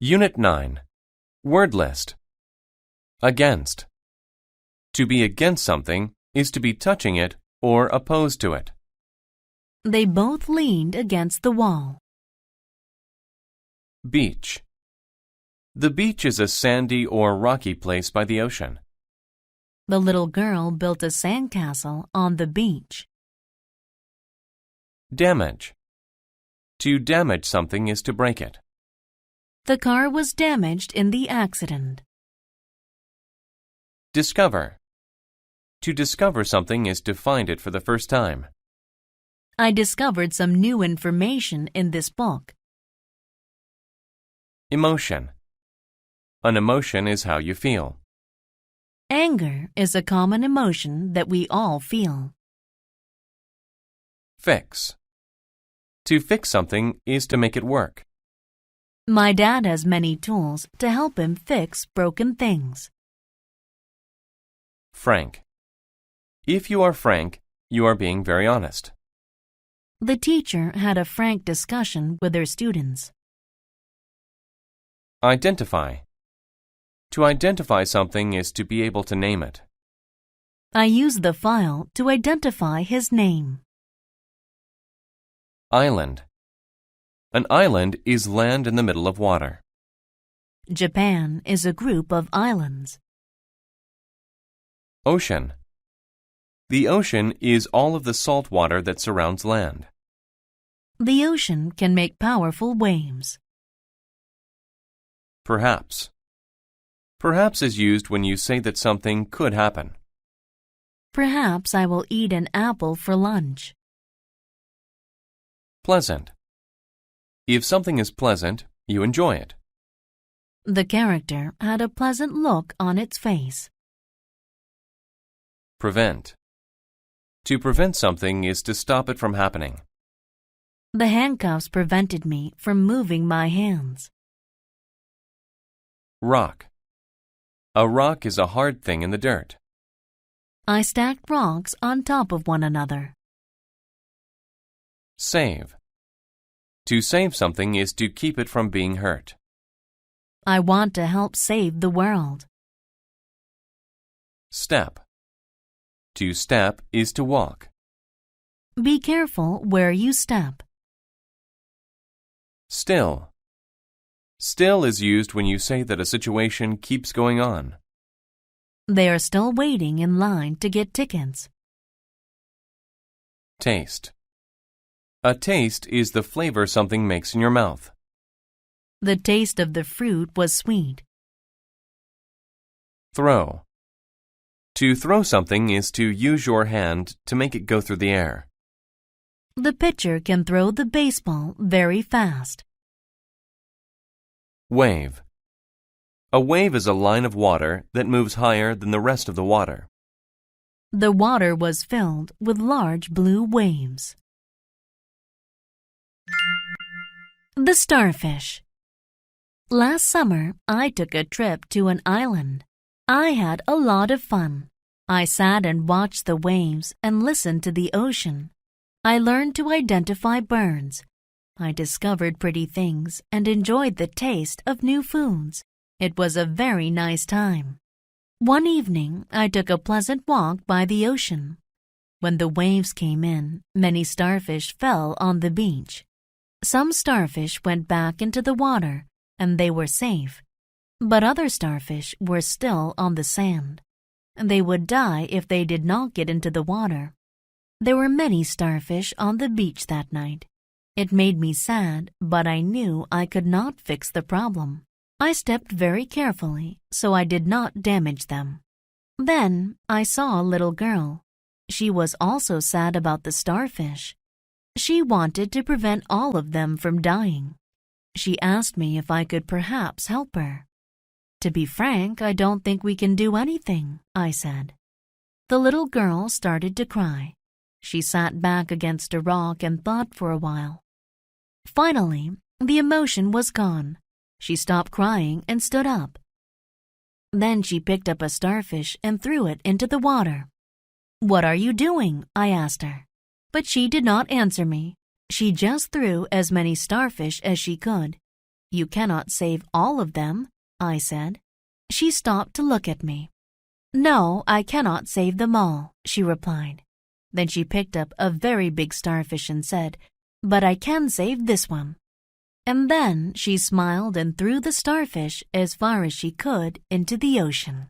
Unit 9. Word list. Against. To be against something is to be touching it or opposed to it. They both leaned against the wall. Beach. The beach is a sandy or rocky place by the ocean. The little girl built a sandcastle on the beach. Damage. To damage something is to break it. The car was damaged in the accident. Discover. To discover something is to find it for the first time. I discovered some new information in this book. Emotion. An emotion is how you feel. Anger is a common emotion that we all feel. Fix. To fix something is to make it work. My dad has many tools to help him fix broken things. Frank. If you are frank, you are being very honest. The teacher had a frank discussion with her students. Identify. To identify something is to be able to name it. I used the file to identify his name. Island. An island is land in the middle of water. Japan is a group of islands. Ocean. The ocean is all of the salt water that surrounds land. The ocean can make powerful waves. Perhaps. Perhaps is used when you say that something could happen. Perhaps I will eat an apple for lunch. Pleasant. If something is pleasant, you enjoy it. The character had a pleasant look on its face. Prevent. To prevent something is to stop it from happening. The handcuffs prevented me from moving my hands. Rock. A rock is a hard thing in the dirt. I stacked rocks on top of one another. Save. To save something is to keep it from being hurt. I want to help save the world. Step. To step is to walk. Be careful where you step. Still. Still is used when you say that a situation keeps going on. They are still waiting in line to get tickets. Taste. A taste is the flavor something makes in your mouth. The taste of the fruit was sweet. Throw. To throw something is to use your hand to make it go through the air. The pitcher can throw the baseball very fast. Wave. A wave is a line of water that moves higher than the rest of the water. The water was filled with large blue waves. The starfish. Last summer, I took a trip to an island. I had a lot of fun. I sat and watched the waves and listened to the ocean. I learned to identify birds. I discovered pretty things and enjoyed the taste of new foods. It was a very nice time. One evening, I took a pleasant walk by the ocean. When the waves came in, many starfish fell on the beach. Some starfish went back into the water, and they were safe. But other starfish were still on the sand. They would die if they did not get into the water. There were many starfish on the beach that night. It made me sad, but I knew I could not fix the problem. I stepped very carefully, so I did not damage them. Then I saw a little girl. She was also sad about the starfish. She wanted to prevent all of them from dying. She asked me if I could perhaps help her. To be frank, I don't think we can do anything, I said. The little girl started to cry. She sat back against a rock and thought for a while. Finally, the emotion was gone. She stopped crying and stood up. Then she picked up a starfish and threw it into the water. "What are you doing?" I asked her. But she did not answer me. She just threw as many starfish as she could. You cannot save all of them, I said. She stopped to look at me. No, I cannot save them all, she replied. Then she picked up a very big starfish and said, But I can save this one. And then she smiled and threw the starfish as far as she could into the ocean.